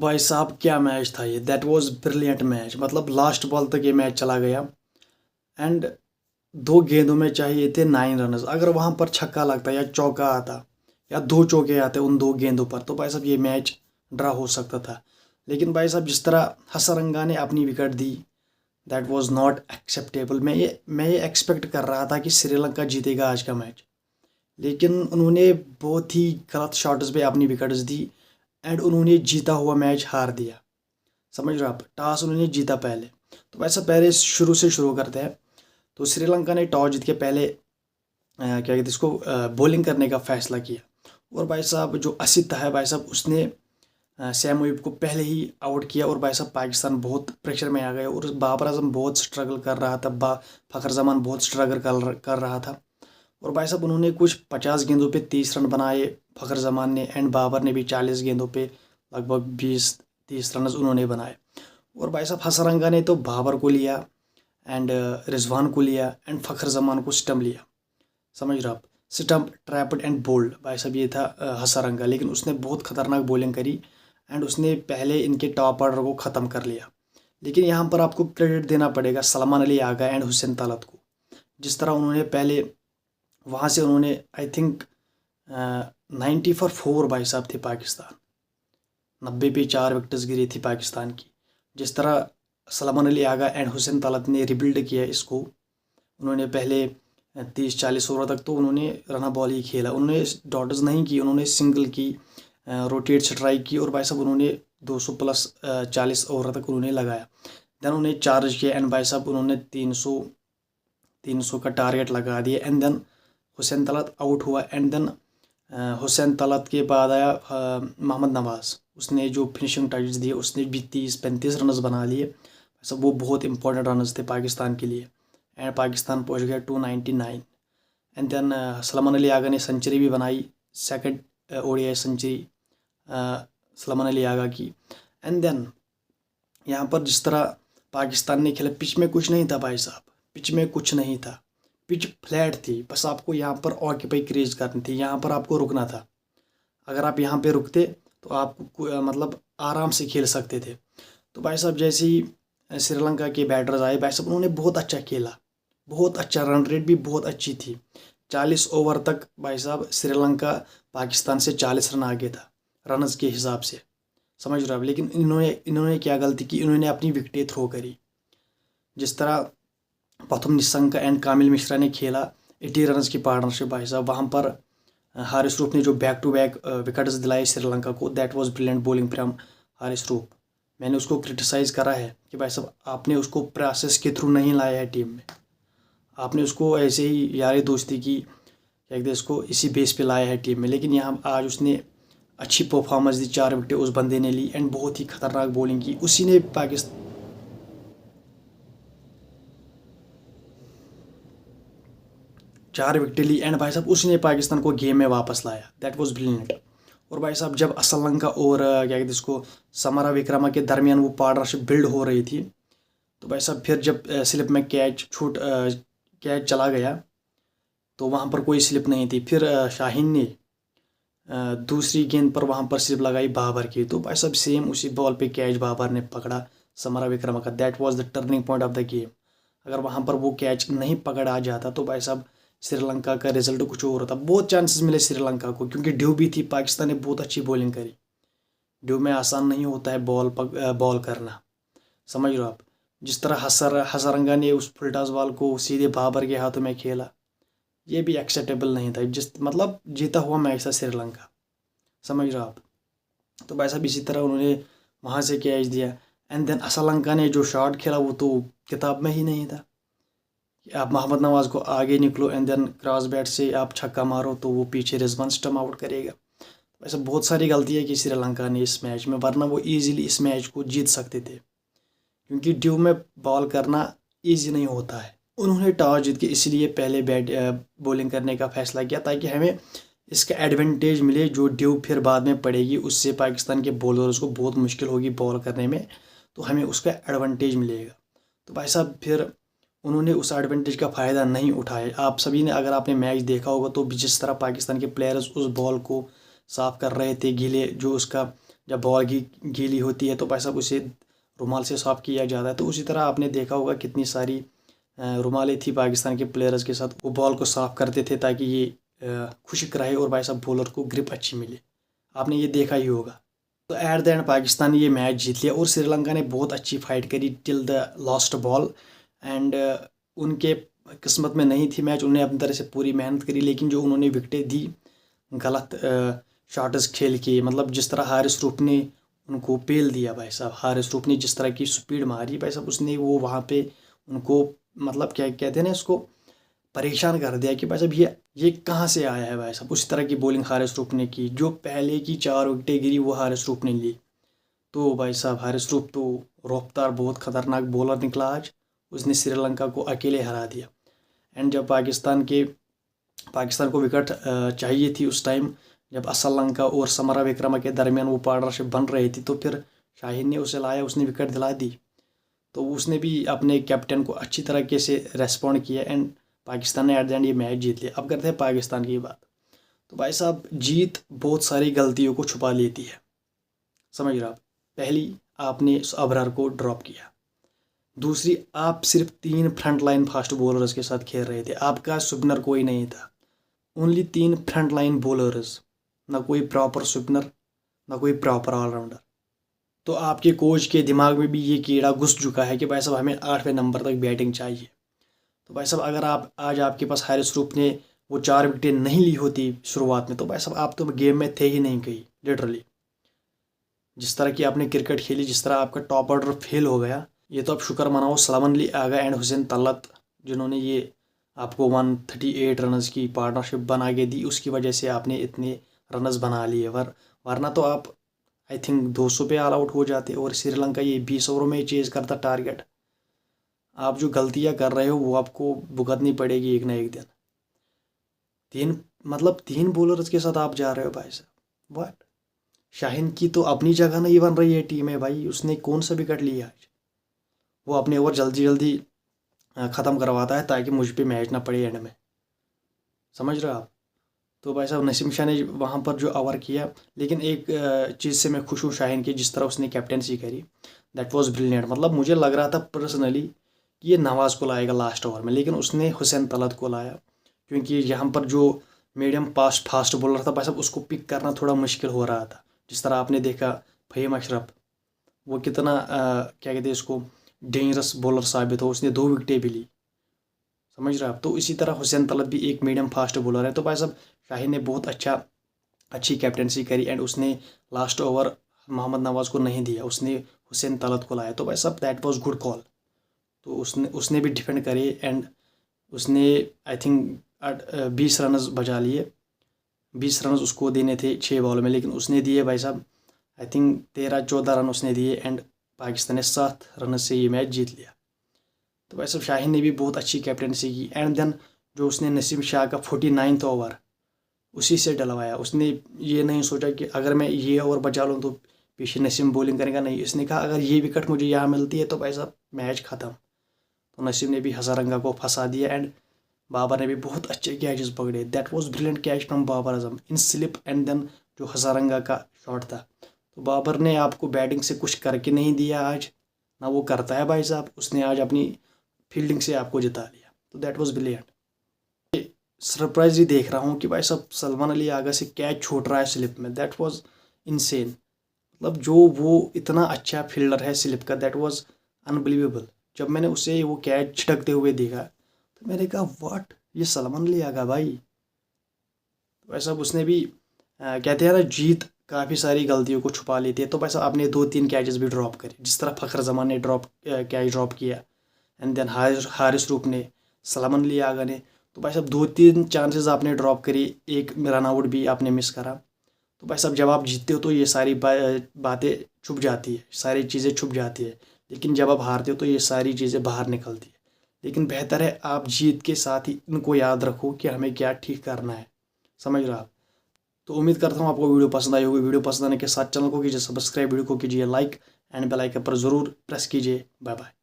भाई साहब क्या मैच था ये। That was brilliant match. मतलब लास्ट बॉल तक ये मैच चला गया। एंड दो गेंदों में चाहिए थे 9 रन। अगर वहां पर छक्का लगता या चौका आता या दो चौके आते उन दो गेंदों पर तो भाई साहब ये मैच ड्रा हो सकता था। लेकिन भाई साहब जिस तरह हसरंगा ने अपनी wicket the, that was not acceptable. मैं ये एक्सपेक्ट कर रहा था कि श्रीलंका जीतेगा आज का मैच, लेकिन उन्होंने बहुत ही गलत शॉट्स पे अपनी विकेट्स दी एंड उन्होंने जीता हुआ मैच हार दिया। समझ रहे हो आप। टॉस उन्होंने जीता पहले। तो वैसा पहले शुरू से शुरू करते हैं। तो श्रीलंका ने टॉस जीत के पहले क्या कहते हैं इसको बॉलिंग करने का फैसला किया। और भाई साहब जो असित है भाई साहब उसने सैम मुइब को पहले ही आउट किया। और भाई साहब पाकिस्तान बहुत प्रेशर में आ गया और बाबर आजम बहुत स्ट्रगल कर रहा था। फ़खर जमान बहुत स्ट्रगल कर रहा था। और भाई साहब उन्होंने कुछ 50 गेंदों पे 30 रन बनाए फ़खर जमान ने। एंड बाबर ने भी 40 गेंदों पे लगभग 20-30 रन उन्होंने बनाए। और भाई साहब हसरंगा ने तो बाबर को लिया एंड रिजवान को लिया एंड फ़खर जमान को स्टम्प लिया। समझ रहे हो आप। स्टम्प ट्रैप्ड एंड बोल्ड भाई साहब ये था हसरंगा। लेकिन उसने बहुत खतरनाक बॉलिंग करी एंड उसने पहले इनके टॉप ऑर्डर को ख़त्म कर लिया। लेकिन यहाँ पर आपको क्रेडिट देना पड़ेगा सलमान अली आगा एंड हुसैन तलत को। जिस तरह उन्होंने पहले वहाँ से उन्होंने आई थिंक 90 फॉर 4 भाई साहब थे पाकिस्तान। 90 पे 4 विकेट्स गिरी थी पाकिस्तान की। जिस तरह सलमान अली आगा एंड हुसैन तलत ने रिबिल्ड किया इसको। उन्होंने पहले 30-40 ओवर तक तो उन्होंने रना बॉल ही खेला। उन्होंने डॉट्स नहीं की, उन्होंने सिंगल की, रोटेट स्ट्राइक की। और भाई साहब उन्होंने 200 प्लस 40 ओवर तक उन्होंने लगाया। देन उन्हें चार्ज किया एंड भाई साहब उन्होंने 300 का टारगेट लगा दिया। And then Hussain Talat out हुआ। एंड देन हुसैन तलत के बाद आया मोहम्मद नवाज। उसने जो फिनिशिंग टचेस दिए उसने भी 30-35 रन बना लिए। सब वो बहुत इंपॉर्टेंट रन थे पाकिस्तान के लिए। एंड पाकिस्तान पहुंच गया 299। एंड देन सलमान अली आगा ने सेंचुरी भी बनाई, second ODI century Salman Ali Agha की। एंड देन यहाँ पर जिस तरह पाकिस्तान ने खेला, पिच में कुछ नहीं था भाई साहब। पिच में कुछ नहीं था। पिच फ्लैट थी। बस आपको यहाँ पर ऑक्यूपाई क्रिएट करनी थी, यहाँ पर आपको रुकना था। अगर आप यहाँ पे रुकते तो आप मतलब आराम से खेल सकते थे। तो भाई साहब जैसे ही श्रीलंका के बैटर्स आए भाई साहब उन्होंने बहुत अच्छा खेला, बहुत अच्छा। रन रेट भी बहुत अच्छी थी। 40 ओवर तक भाई साहब श्रीलंका पाकिस्तान से 40 रन आगे था रनस के हिसाब से। समझ रहे हो आप। लेकिन इन्होंने क्या गलती की, इन्होंने अपनी विकेटें थ्रो करी। जिस तरह प्रथम निशंका एंड कामिल मिश्रा ने खेला 80 रन की पार्टनरशिप भाई साहब। वहाँ पर हारिस रूफ ने जो बैक टू बैक विकेट्स दिलाए श्रीलंका को, that was brilliant bowling from Haris roof. मैंने उसको क्रिटिसाइज़ करा है कि भाई साहब आपने उसको प्रोसेस के थ्रू नहीं लाया है टीम में। आपने उसको ऐसे ही यारी दोस्ती की क्या कहते हैं इसको, इसी बेस पे लाया है टीम में। लेकिन यहाँ आज उसने अच्छी परफॉर्मेंस दी, 4 विकेटें उस बंदे ने ली एंड बहुत ही खतरनाक बॉलिंग की। उसी ने पाकिस्तान 4 विकेटें ली एंड भाई साहब उसी ने पाकिस्तान को गेम में वापस लाया। That was brilliant. और भाई साहब जब असलंका और क्या कहते हैं इसको समरा विक्रमा के दरमियान वो पार्टनरशिप बिल्ड हो रही थी, तो भाई साहब फिर जब स्लिप में कैच चला गया तो वहाँ पर कोई स्लिप नहीं थी। फिर शाहीन ने दूसरी गेंद पर वहाँ पर स्लिप लगाई बाबर की। तो भाई साहब सेम उसी बॉल पे कैच बाबर ने पकड़ा समरा विक्रमा का। That was the turning point of the game. अगर वहाँ पर वो कैच नहीं पकड़ा आ जाता तो भाई साहब श्रीलंका का रिजल्ट कुछ और होता। बहुत चांसेस मिले श्रीलंका को क्योंकि ड्यू भी थी। पाकिस्तान ने बहुत अच्छी बॉलिंग करी। ड्यू में आसान नहीं होता है बॉल करना। समझ लो आप। जिस तरह हसरंगा ने उस फुलटास बॉल को सीधे बाबर के हाथों में खेला, ये भी एक्सेप्टेबल नहीं था। जिस मतलब जीता हुआ मैच था श्रीलंका। समझ रहे हो आप। तो भाई साहब इसी तरह उन्होंने वहाँ से कैच दिया। एंड देन असलंका ने जो शॉट खेला वो तो किताब में ही नहीं था। आप मोहम्मद नवाज को आगे निकलो एंड देन क्रॉस बैट से आप छक्का मारो तो वो पीछे रिजवान स्टम्प आउट करेगा। वैसे बहुत सारी गलतियाँ की श्रीलंका ने इस मैच में, वरना वो इजीली इस मैच को जीत सकते थे। क्योंकि ड्यू में बॉल करना इजी नहीं होता है। उन्होंने टॉस जीत के इसलिए पहले बॉलिंग करने का फैसला किया ताकि हमें इसका एडवांटेज मिले। जो ड्यू फिर बाद में पड़ेगी उससे पाकिस्तान के बॉलर्स को बहुत मुश्किल होगी बॉल करने में, तो हमें उसका एडवांटेज मिलेगा। तो भाई साहब फिर उन्होंने उस एडवांटेज का फ़ायदा नहीं उठाया। आप सभी ने अगर आपने मैच देखा होगा तो जिस तरह पाकिस्तान के प्लेयर्स उस बॉल को साफ कर रहे थे, गीले जो उसका जब बॉल गीली होती है तो भाई साहब उसे रुमाल से साफ़ किया जाता है। तो उसी तरह आपने देखा होगा कितनी सारी रुमालें थी पाकिस्तान के प्लेयर्स के साथ, वो बॉल को साफ़ करते थे ताकि ये खुश्क रहे और भाई साहब बॉलर को ग्रिप अच्छी मिले। आपने ये देखा ही होगा। तो एट द एंड पाकिस्तान ये मैच जीत लिया और श्रीलंका ने बहुत अच्छी फाइट करी till the last ball. And उनके किस्मत में नहीं थी मैच, उन्होंने अपनी तरह से पूरी मेहनत करी, लेकिन जो उन्होंने विकेटें दी गलत शॉट्स खेल के, मतलब जिस तरह हारिस रूफ ने उनको पेल दिया भाई साहब, हारिस रूफ ने जिस तरह की स्पीड मारी भाई साहब, उसने वो वहाँ पे उनको मतलब क्या कहते हैं ना, इसको परेशान कर दिया कि भाई साहब ये कहाँ से आया है भाई साहब। उसी तरह की बॉलिंग हारिस रूफ ने की, जो पहले की 4 विकेटें गिरी वो हारिस रूफ ने ली। तो भाई साहब हारिस रूफ तो रफ्तार बहुत ख़तरनाक बॉलर निकला आज, उसने श्रीलंका को अकेले हरा दिया। एंड जब पाकिस्तान को विकेट चाहिए थी उस टाइम, जब असलंका और समरा विक्रमा के दरमियान वो पार्टनरशिप बन रही थी, तो फिर शाहीन ने उसे लाया, उसने विकेट दिला दी। तो उसने भी अपने कैप्टन को अच्छी तरीके से रेस्पॉन्ड किया एंड पाकिस्तान ने एट द एंड ये मैच जीत लिया। अब करते हैं पाकिस्तान की बात। तो भाई साहब जीत बहुत सारी गलतियों को छुपा लेती है, समझ रहे आप। पहली, आपने अबरार को ड्रॉप किया। दूसरी, आप सिर्फ 3 फ्रंट लाइन फास्ट बॉलर्स के साथ खेल रहे थे, आपका स्पिनर कोई नहीं था। ओनली 3 फ्रंट लाइन बॉलर्स, ना कोई प्रॉपर स्पिनर ना कोई प्रॉपर ऑलराउंडर। तो आपके कोच के दिमाग में भी ये कीड़ा घुस चुका है कि भाई साहब हमें 8वें नंबर तक बैटिंग चाहिए। तो भाई साहब अगर आज आपके पास हारिस रूफ ने वो 4 विकेटें नहीं ली होती शुरुआत में, तो भाई साहब आप तो गेम में थे ही नहीं कहीं, लिटरली। जिस तरह की आपने क्रिकेट खेली, जिस तरह आपका टॉप ऑर्डर फेल हो गया, ये तो आप शुक्र मनाओ सलमान अली आगा एंड हुसैन तलत जिन्होंने ये आपको 138 रनस की पार्टनरशिप बना के दी, उसकी वजह से आपने इतने रनस बना लिए। वरना तो आप आई थिंक 200 पे ऑल आउट हो जाते और श्रीलंका ये 20 ओवरों में चेज करता टारगेट। आप जो गलतियां कर रहे हो वो आपको भुगतनी पड़ेगी एक ना एक दिन। 3 बॉलर्स के साथ आप जा रहे हो भाई साहब, व्हाट। शाहीन की तो अपनी जगह नहीं बन रही है टीम में भाई, उसने कौन सा विकेट लिया आज। वो अपने ओवर जल्दी जल्दी ख़त्म करवाता है ताकि मुझ पे मैच ना पड़े एंड में, समझ रहे हो आप। तो भाई साहब नसीम शाह ने वहाँ पर जो ओवर किया, लेकिन एक चीज़ से मैं खुश हूँ शाहीन की, जिस तरह उसने कैप्टनसी करी, दैट वाज ब्रिलियंट। मतलब मुझे लग रहा था पर्सनली कि ये नवाज़ को लाएगा लास्ट ओवर में, लेकिन उसने हुसैन तलत को लाया, क्योंकि यहाँ पर जो मीडियम फास्ट बॉलर था भाई साहब उसको पिक करना थोड़ा मुश्किल हो रहा था। जिस तरह आपने देखा फ़हीम अशरफ, वो कितना क्या कहते हैं इसको, डेंजरस बॉलर साबित हो, उसने 2 विकेटें भी ली, समझ रहे आप। तो इसी तरह हुसैन तलत भी एक मीडियम फास्ट बॉलर है। तो भाई साहब शाहीन ने बहुत अच्छी कैप्टनसी करी एंड उसने लास्ट ओवर मोहम्मद नवाज़ को नहीं दिया, उसने हुसैन तलत को लाया। तो भाई साहब दैट वाज गुड कॉल। तो उसने भी डिफेंड करे एंड उसने आई थिंक 20 रन बचा लिए। 20 रन उसको देने थे 6 बॉल में, लेकिन उसने दिए भाई साहब आई थिंक 13-14 रन उसने दिए एंड पाकिस्तान ने 7 रन से ये मैच जीत लिया। तो भाई साहब शाहीन ने भी बहुत अच्छी कैप्टनसी की एंड देन जो उसने नसीम शाह का 49वां ओवर उसी से डलवाया। उसने ये नहीं सोचा कि अगर मैं ये ओवर बचा लूँ तो पीछे नसीम बॉलिंग करेगा, नहीं, इसने कहा अगर ये विकेट मुझे यहाँ मिलती है तो भाई साहब मैच ख़त्म। तो नसीम ने भी हज़ारंगा को फंसा दिया एंड बाबर ने भी बहुत अच्छे कैचेस पकड़े। That was brilliant catch from Babar Azam in slip and then जो हज़ारंगा का शॉट था। तो बाबर ने आपको बैटिंग से कुछ करके नहीं दिया आज, ना वो करता है भाई साहब, उसने आज अपनी फील्डिंग से आपको जिता लिया। तो दैट वाज ब्रिलियंट। सरप्राइज ही देख रहा हूँ कि भाई साहब सलमान अली आगा से कैच छूट रहा है स्लिप में, दैट वाज इनसेन। मतलब जो वो इतना अच्छा फील्डर है स्लिप का, दैट वाज अनबिलीवेबल। जब मैंने उसे वो कैच छिटकते हुए देखा तो मैंने कहा व्हाट, ये सलमान अली आगा भाई। तो भाई साहब उसने भी कहते हैं ना जीत काफ़ी सारी गलतियों को छुपा लेती है। तो भाई साहब आपने 2-3 कैचेस भी ड्रॉप करे, जिस तरह फ़खर जमान ने कैच ड्रॉप किया एंड देन हारिस रूफ ने, सलमान अली आगा ने। तो भाई साहब 2-3 चांसेस आपने ड्रॉप करी, एक रन आउट भी आपने मिस करा। तो भाई साहब जब आप जीतते हो तो ये सारी बातें छुप जाती है, सारी चीज़ें छुप जाती है, लेकिन जब आप हारते हो तो ये सारी चीज़ें बाहर निकलती है। लेकिन बेहतर है आप जीत के साथ ही इनको याद रखो कि हमें क्या ठीक करना है, समझ रहे हो आप। तो उम्मीद करता हूँ आपको वीडियो पसंद आई होगी। वीडियो पसंद आने के साथ चैनल को कीजिए सब्सक्राइब, वीडियो को कीजिए लाइक एंड बेल आइकन पर ज़रूर प्रेस कीजिए। Bye bye.